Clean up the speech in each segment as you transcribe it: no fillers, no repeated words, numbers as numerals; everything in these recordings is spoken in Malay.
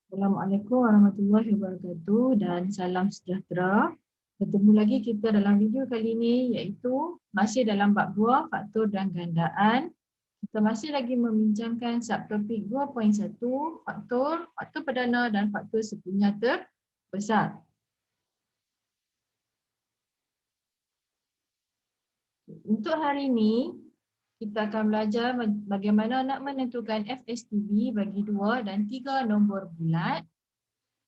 Assalamualaikum warahmatullahi wabarakatuh dan salam sejahtera. Bertemu lagi kita dalam video kali ini iaitu masih dalam bab 2 faktor dan gandaan. Kita masih lagi membincangkan subtopik 2.1 faktor perdana dan faktor sepunya terbesar. Untuk hari ini kita akan belajar bagaimana nak menentukan FSTB bagi 2 dan 3 nombor bulat.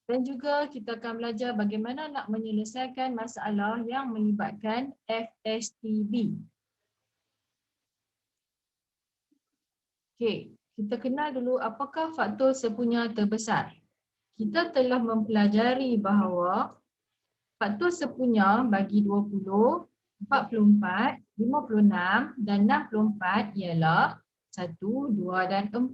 Dan juga kita akan belajar bagaimana nak menyelesaikan masalah yang melibatkan FSTB. Okey, kita kenal dulu apakah faktor sepunya terbesar. Kita telah mempelajari bahawa faktor sepunya bagi 20, 44, 56 dan 64 ialah 1, 2 dan 4.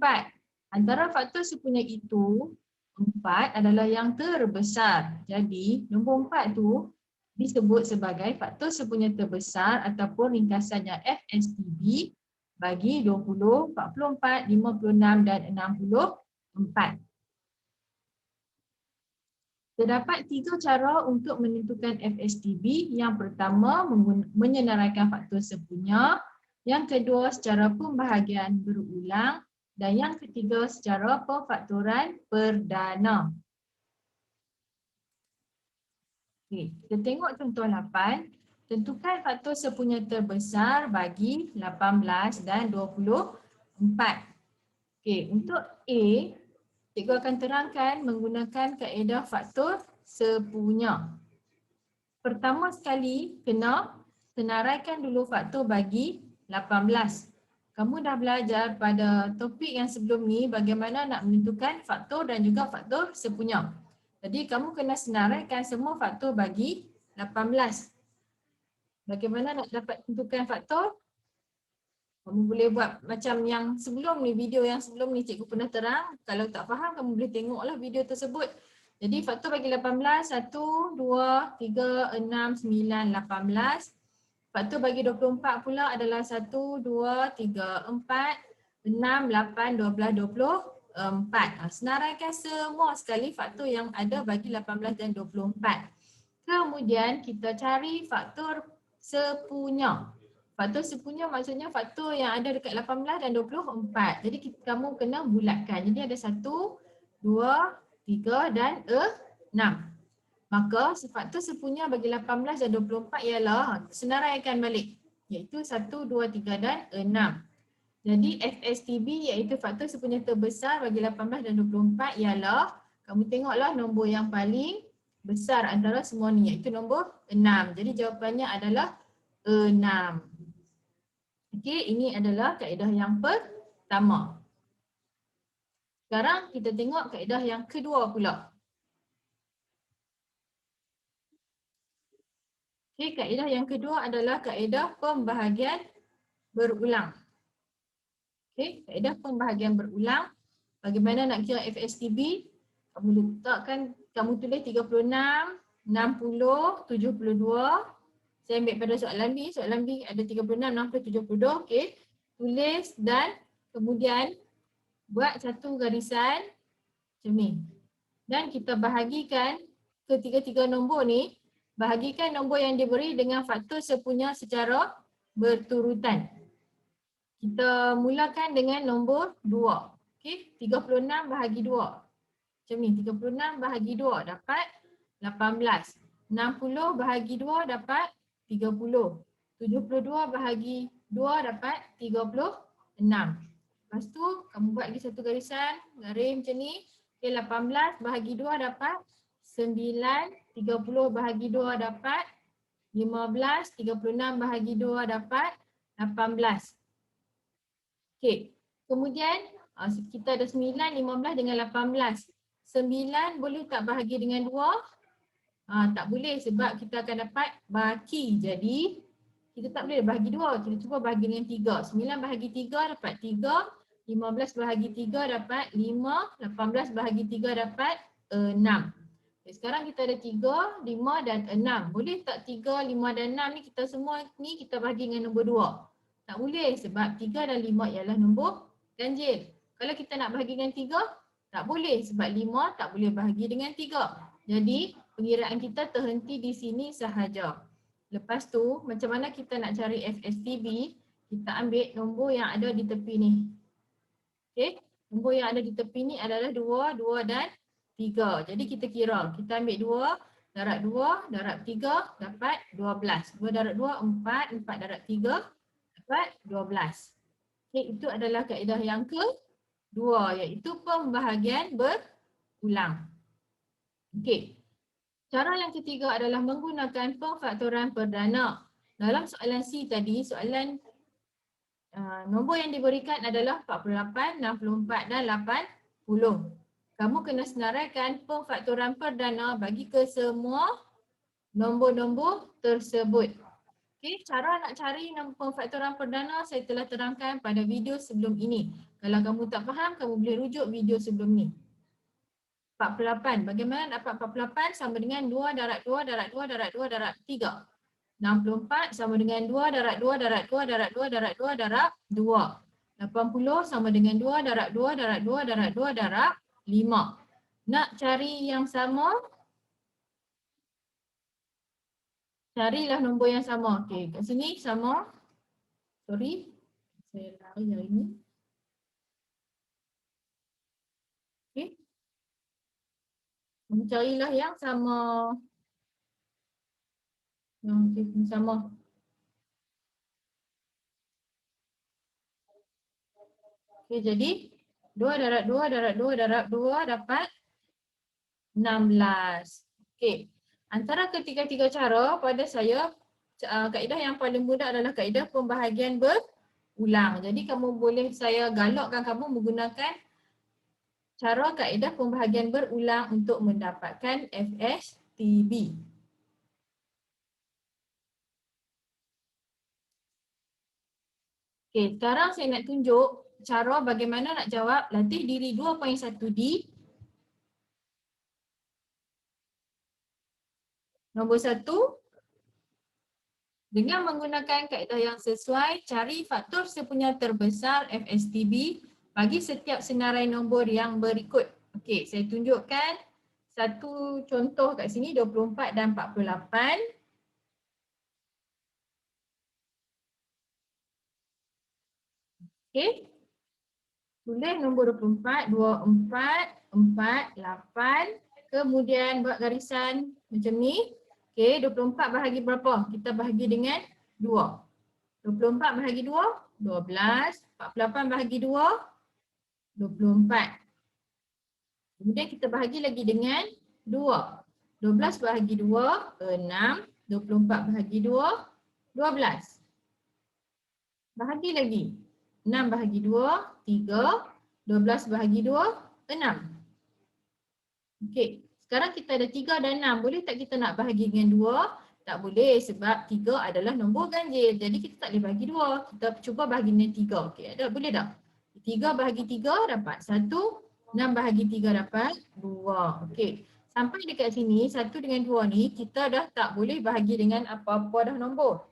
Antara faktor sepunya itu, 4 adalah yang terbesar. Jadi, nombor 4 tu disebut sebagai faktor sepunya terbesar ataupun ringkasannya FSTB bagi 20, 44, 56 dan 64. Terdapat 3 cara untuk menentukan FSTB. Yang pertama, menyenaraikan faktor sepunya. Yang kedua, secara pembahagian berulang. Dan yang ketiga, secara pemfaktoran perdana. Okay, kita tengok contoh 8. Tentukan faktor sepunya terbesar bagi 18 dan 24. Okay, untuk A, cikgu akan terangkan menggunakan kaedah faktor sepunya. Pertama sekali, kena senaraikan dulu faktor bagi 18. Kamu dah belajar pada topik yang sebelum ni bagaimana nak menentukan faktor dan juga faktor sepunya. Jadi kamu kena senaraikan semua faktor bagi 18. Bagaimana nak dapat tentukan faktor? Kamu boleh buat macam yang sebelum ni, video yang sebelum ni cikgu pernah terang. Kalau tak faham, kamu boleh tengoklah video tersebut. Jadi faktor bagi 18, 1, 2, 3, 6, 9, 18. Faktor bagi 24 pula adalah 1, 2, 3, 4, 6, 8, 12, 24. Senaraikan semua sekali faktor yang ada bagi 18 dan 24. Kemudian kita cari faktor sepunya. Faktor sepunya maksudnya faktor yang ada dekat 18 dan 24. Jadi kamu kena bulatkan. Jadi ada 1, 2, 3 dan 6. Maka faktor sepunya bagi 18 dan 24 ialah senaraikan balik. Iaitu 1, 2, 3 dan 6. Jadi FSTB iaitu faktor sepunya terbesar bagi 18 dan 24 ialah, kamu tengoklah nombor yang paling besar antara semua ni iaitu nombor 6. Jadi jawapannya adalah 6. Okey, ini adalah kaedah yang pertama. Sekarang kita tengok kaedah yang kedua pula. Okey, kaedah yang kedua adalah kaedah pembahagian berulang. Okey, kaedah pembahagian berulang. Bagaimana nak kira FSTB? Kamu letakkan, kamu tulis 36, 60, 72. Saya ambil pada soalan B. Soalan B ada 36, 60, 72. Okey. Tulis dan kemudian buat satu garisan macam ni. Dan kita bahagikan ketiga-tiga nombor ni, bahagikan nombor yang diberi dengan faktor sepunya secara berturutan. Kita mulakan dengan nombor 2. Okey, 36 bahagi 2. Macam ni, 36 bahagi 2 dapat 18. 60 bahagi 2 dapat 30. 72 bahagi 2 dapat 36. Lepas tu kamu buat lagi satu garisan, garis macam ni. Okay, 18 bahagi 2 dapat 9. 30 bahagi 2 dapat 15. 36 bahagi 2 dapat 18. Okay, kemudian kita ada 9, 15 dengan 18. 9 boleh tak bahagi dengan 2? Tak boleh sebab kita akan dapat baki. Jadi kita tak boleh bahagi 2. Kita cuba bahagi dengan 3. 9 bahagi 3 dapat 3. 15 bahagi 3 dapat 5. 18 bahagi 3 dapat 6. Okay, sekarang kita ada 3, 5 dan 6. Boleh tak 3, 5 dan 6 ni kita semua ni kita bahagi dengan nombor 2? Tak boleh sebab 3 dan 5 ialah nombor ganjil. Kalau kita nak bahagi dengan 3, Tak boleh sebab 5 tak boleh bahagi dengan 3. Jadi pengiraan kita terhenti di sini sahaja. Lepas tu macam mana kita nak cari FSTB? Kita ambil nombor yang ada di tepi ni. Okey, nombor yang ada di tepi ni adalah 2, 2 dan 3. Jadi kita kira, kita ambil 2 darab 2 darab 3 dapat 12. 2 darab 2 4, 4 darab 3 dapat 12. Okey, itu adalah kaedah yang kedua iaitu pembahagian berulang. Okey. Cara yang ketiga adalah menggunakan pemfaktoran perdana. Dalam soalan C tadi, soalan nombor yang diberikan adalah 48, 64 dan 80. Kamu kena senaraikan pemfaktoran perdana bagi ke semua nombor-nombor tersebut. Okey, cara nak cari pemfaktoran perdana saya telah terangkan pada video sebelum ini. Kalau kamu tak faham, kamu boleh rujuk video sebelum ni. 48. Bagaimana dapat 48? Sama dengan 2 darab 2 darab 2 darab 2 darab 3. 64 sama dengan 2 darab 2 darab 2 darab 2 darab 2 darab 2. 80 sama dengan 2 darab 2 darab 2 darab 2 darab 5. Nak cari yang sama? Carilah nombor yang sama. Okey, kat sini sama. Sorry. Saya lari yang ini. Okey. Carilah yang sama. Yang sama. Okey, jadi 2 darab 2 darab 2 darab 2 dapat 16. Okey. Antara ketiga-tiga cara pada saya, kaedah yang paling mudah adalah kaedah pembahagian berulang. Jadi kamu boleh, saya galakkan kamu menggunakan cara kaedah pembahagian berulang untuk mendapatkan FSTB. Okey, sekarang saya nak tunjuk cara bagaimana nak jawab latih diri 2.1D. Nombor 1, dengan menggunakan kaedah yang sesuai, cari faktor sepunya terbesar FSTB bagi setiap senarai nombor yang berikut. Okey, saya tunjukkan satu contoh kat sini, 24 dan 48. Okey. Tulis nombor 24, 24, 4, 8. Kemudian buat garisan macam ni. Okey, 24 bahagi berapa? Kita bahagi dengan 2. 24 bahagi 2, 12. 48 bahagi 2, 24. Kemudian kita bahagi lagi dengan 2. 12 bahagi 2, 6. 24 bahagi 2, 12. Bahagi lagi. 6 bahagi 2, 3. 12 bahagi 2, 6. Okey, sekarang kita ada 3 dan 6. Boleh tak kita nak bahagi dengan 2? Tak boleh sebab 3 adalah nombor ganjil. Jadi kita tak boleh bahagi 2. Kita cuba bahagi dengan 3. Okey, ada boleh tak? 3 bahagi 3 dapat 1. 6 bahagi 3 dapat 2. Okey, sampai dekat sini 1 dengan 2 ni kita dah tak boleh bahagi dengan apa-apa dah nombor.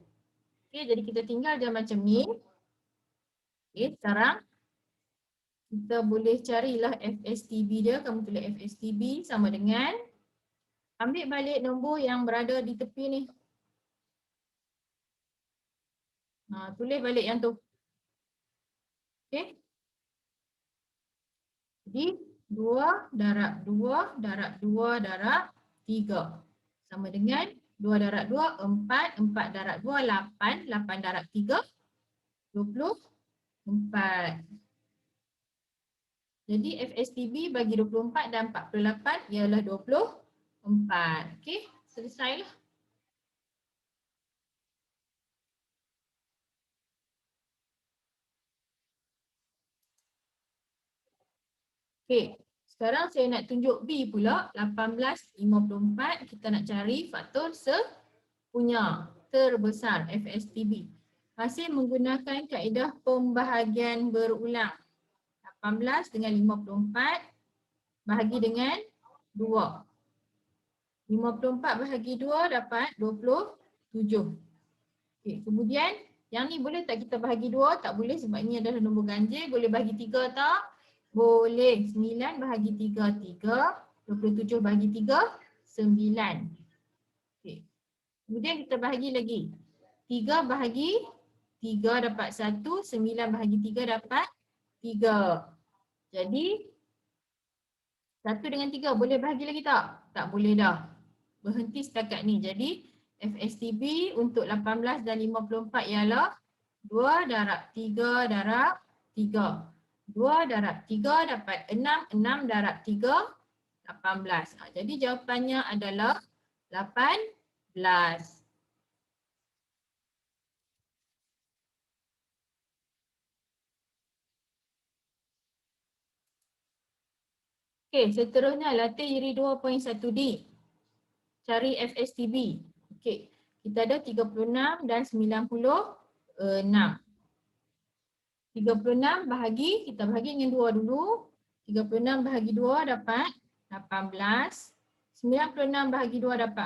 Okey, jadi kita tinggal je macam ni. Okey, sekarang kita boleh carilah FSTB dia. Kamu tulis FSTB sama dengan ambil balik nombor yang berada di tepi ni. Tulis balik yang tu. Okey. Jadi 2 darab 2 darab 2 darab 3 sama dengan 2 darab 2, 4. 4 darab 2, 8. 8 darab 3, 24. Jadi FSTB bagi 24 dan 48 ialah 24. Okey, selesailah. Okey, sekarang saya nak tunjuk B pula. 1854 kita nak cari faktor sepunya terbesar FSTB. Masih menggunakan kaedah pembahagian berulang. 18 dengan 54 bahagi dengan 2. 54 bahagi 2 dapat 27. Okey, kemudian yang ni boleh tak kita bahagi 2? Tak boleh sebab ini adalah nombor ganjil. Boleh bahagi 3 tak? Boleh. 9 bahagi 3, 3. 27 bahagi 3, 9. Okay. Kemudian kita bahagi lagi. 3 bahagi 3 dapat 1, 9 bahagi 3 dapat 3. Jadi 1 dengan 3 boleh bahagi lagi tak? Tak boleh dah. Berhenti setakat ni. Jadi FSTB untuk 18 dan 54 ialah 2 darab 3 darab 3. 2 darab 3 dapat 6, 6 darab 3, 18. Jadi jawapannya adalah 18. Okey, seterusnya latih diri 2.1D. Cari FSTB. Okey, kita ada 36 dan 96. 36 bahagi, kita bahagi dengan 2 dulu. 36 bahagi 2 dapat 18. 96 bahagi 2 dapat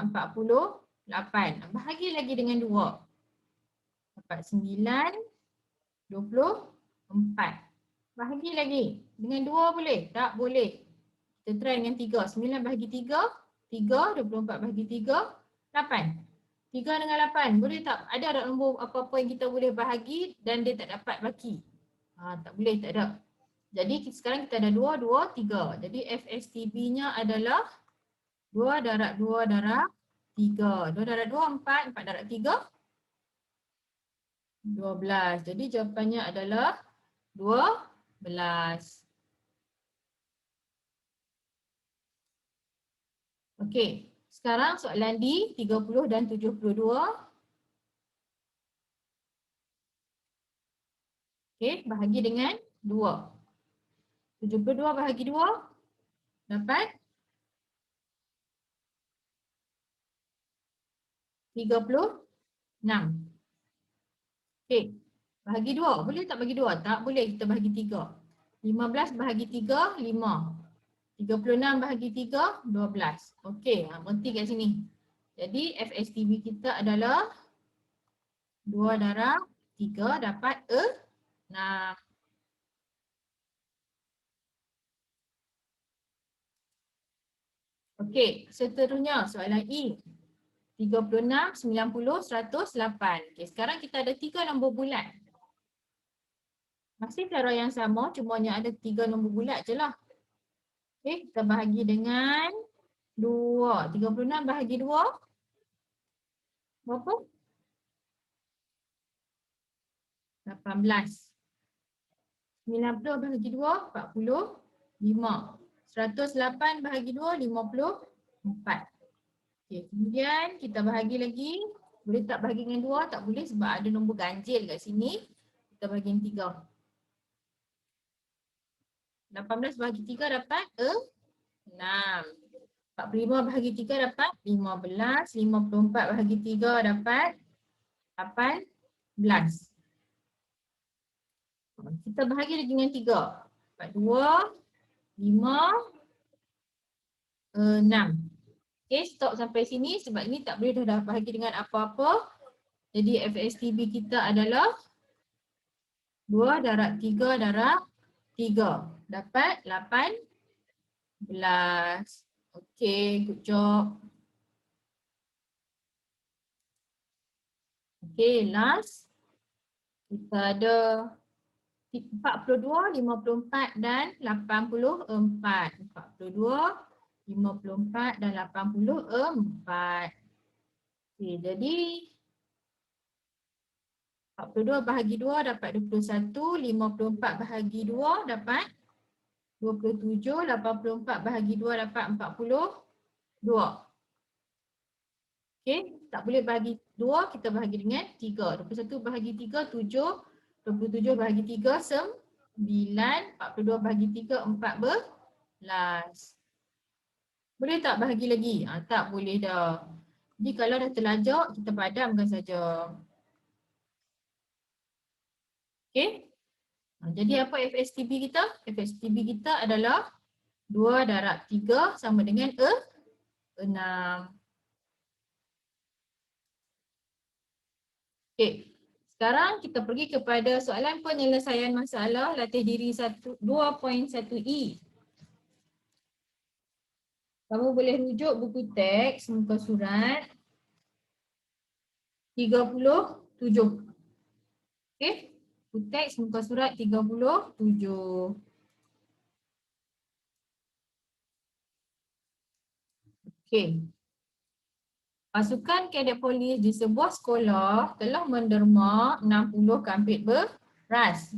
48. Bahagi lagi dengan 2. Dapat 9, 24. Bahagi lagi. Dengan 2 boleh? Tak boleh. Kita try dengan 3. 9 bahagi 3. 3, 24 bahagi 3, 8. 3 dengan 8. Boleh tak? Ada tak nombor apa-apa yang kita boleh bahagi dan dia tak dapat baki? Tak boleh, tak ada. Jadi sekarang kita ada 2, 2, 3. Jadi FSTB-nya adalah 2 darab 2 darab 3. 2 darab 2, 4. 4 darab 3, 12. Jadi jawapannya adalah 12. Okey. Sekarang soalan D, 30 dan 72. Okey, bahagi dengan 2. 72 bahagi 2 dapat 36. Okey, bahagi 2. Boleh tak bagi 2? Tak boleh, kita bahagi 3. 15 bahagi 3, 5. 36 bahagi 3, 12. Okey, berhenti kat sini. Jadi FSTB kita adalah 2 darab 3 dapat 6. Okey, seterusnya soalan E. 36, 90, 100, 8. Okey, sekarang kita ada 3 nombor bulat. Masih cara yang sama, cuma hanya ada 3 nombor bulat je lah. Okey, kita bahagi dengan 2. 36 bahagi 2. Berapa? 18. 90 bahagi 2, 45. 108 bahagi 2, 54. Okey, kemudian kita bahagi lagi. Boleh tak bahagi dengan 2? Tak boleh sebab ada nombor ganjil kat sini. Kita bahagi dengan 3. 18 bahagi 3 dapat 6. 45 bahagi 3 dapat 15. 54 bahagi 3 dapat 18. Kita bahagi lagi dengan 3. Dapat 2, 5, 6. Okay, stop sampai sini sebab ini tak boleh dah bahagi dengan apa-apa. Jadi FSTB kita adalah 2 darab 3 darab 3. Dapat 18. Okay, good job. Okay, last. Kita ada 42, 54 dan 84. 42, 54 dan 84. Okay, jadi 42 bahagi 2 dapat 21, 54 bahagi 2 dapat 27, 84 bahagi 2 dapat 42. Okay, tak boleh bahagi 2, kita bahagi dengan 3. 21 bahagi 3, 7. 27 bahagi 3, 9. 42 bahagi 3, 14. Boleh tak bahagi lagi? Tak boleh dah. Jadi kalau dah terlajak, kita padamkan saja. Okay. Jadi apa FSTB kita? FSTB kita adalah 2 darab 3 sama dengan 6. Okay. Sekarang kita pergi kepada soalan penyelesaian masalah latih diri 2.1E. Kamu boleh rujuk buku teks muka surat 37. Okey, buku teks muka surat 37. Okey. Pasukan kadet polis di sebuah sekolah telah menderma 60 kampit beras,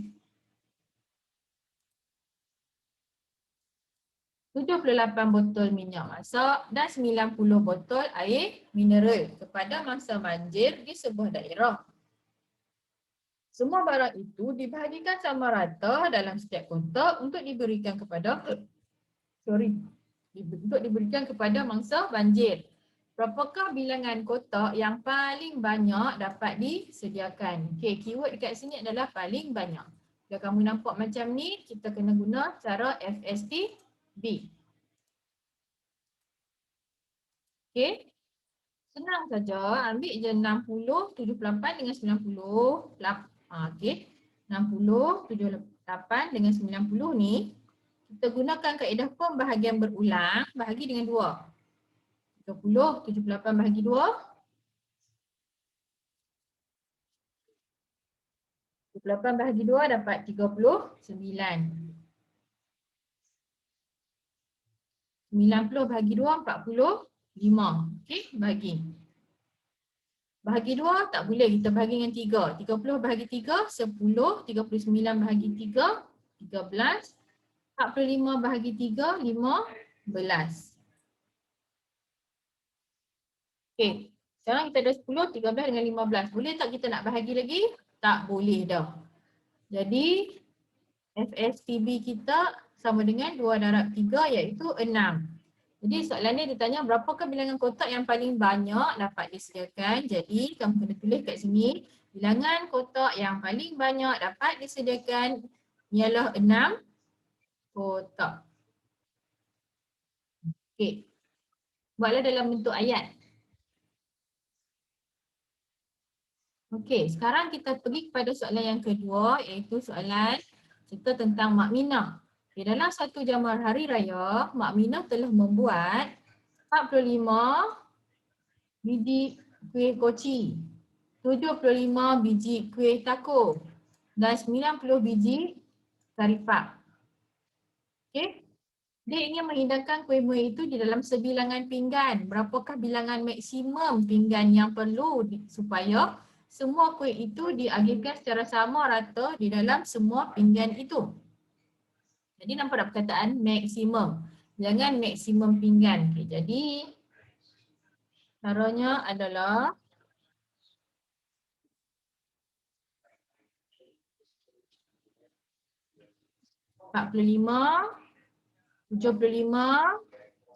78 botol minyak masak dan 90 botol air mineral kepada mangsa banjir di sebuah daerah. Semua barang itu dibahagikan sama rata dalam setiap kotak untuk diberikan kepada mangsa banjir. Berapakah bilangan kotak yang paling banyak dapat disediakan? Okey, keyword dekat sini adalah paling banyak. Kalau kamu nampak macam ni, kita kena guna cara FSTB. Okey. Senang saja, ambil je 60, 78 dengan 90. Okey. 60, 78 dengan 90 ni, kita gunakan kaedah pembahagian berulang, bahagi dengan 2. 30, 78 bahagi 2. 78 bahagi 2 dapat 39. 90 bahagi 2, 45. Okey, bahagi. Bahagi 2 tak boleh, kita bahagi dengan 3. 30 bahagi 3, 10. 39 bahagi 3, 13. 45 bahagi 3, 15. Okey, sekarang kita ada 10, 13 dengan 15. Boleh tak kita nak bahagi lagi? Tak boleh dah. Jadi FSTB kita sama dengan 2 darab 3 iaitu 6. Jadi soalan ni ditanya berapakah bilangan kotak yang paling banyak dapat disediakan. Jadi kamu kena tulis kat sini bilangan kotak yang paling banyak dapat disediakan ialah 6 kotak. Okey. Buatlah dalam bentuk ayat. Okey, sekarang kita pergi kepada soalan yang kedua iaitu soalan cerita tentang Mak Minah. Okay, dalam satu jamuan hari raya, Mak Minah telah membuat 45 biji kuih koci, 75 biji kuih takoh dan 90 biji karipap. Okey. Dia ingin menghidangkan kuih-muih itu di dalam sebilangan pinggan. Berapakah bilangan maksimum pinggan yang perlu supaya semua kuih itu diagihkan secara sama rata di dalam semua pinggan itu? Jadi nampak tak perkataan maksimum. Bilangan maksimum pinggan. Okay, jadi caranya adalah (45), 75,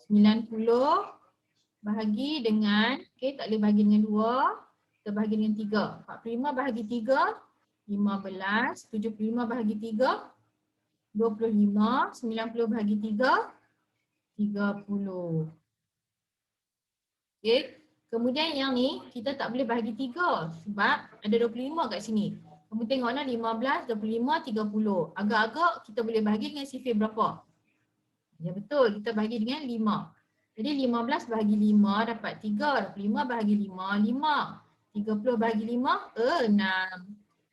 90 bahagi dengan, okay, tak boleh bahagi dengan 2, kita bahagi dengan 3. 45 bahagi 3, 15, 75 bahagi 3, 25, 90 bahagi 3, 30. Okay. Kemudian yang ni kita tak boleh bahagi 3 sebab ada 25 kat sini. Kamu tengok lah 15, 25, 30. Agak-agak kita boleh bahagi dengan sifir berapa? Ya betul, kita bahagi dengan 5. Jadi 15 bahagi 5 dapat 3, 25 bahagi 5, 5. 30 bahagi 5, 6.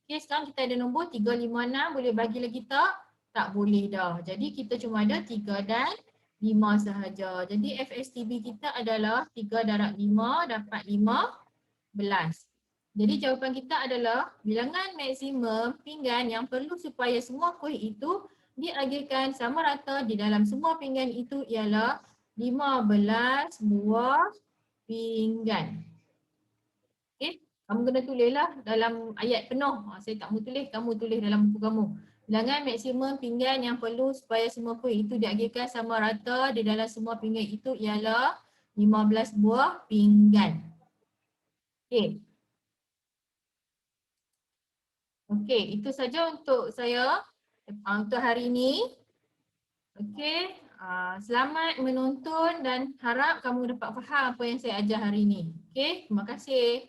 Okay, sekarang kita ada nombor 3, 5, 6. Boleh bahagi lagi tak? Tak boleh dah. Jadi kita cuma ada 3 dan 5 sahaja. Jadi FSTB kita adalah 3 darab 5 dapat 15. Jadi jawapan kita adalah bilangan maksimum pinggan yang perlu supaya semua kuih itu diagihkan sama rata di dalam semua pinggan itu ialah 15 buah pinggan. Okey, kamu kena tulislah dalam ayat penuh. Saya tak mau tulis, kamu tulis dalam buku kamu. Bilangan maksimum pinggan yang perlu supaya semua kuih itu diagihkan sama rata di dalam semua pinggan itu ialah 15 buah pinggan. Okey. Okey, itu saja untuk saya untuk hari ini. Okey, selamat menonton dan harap kamu dapat faham apa yang saya ajar hari ini. Okey, terima kasih.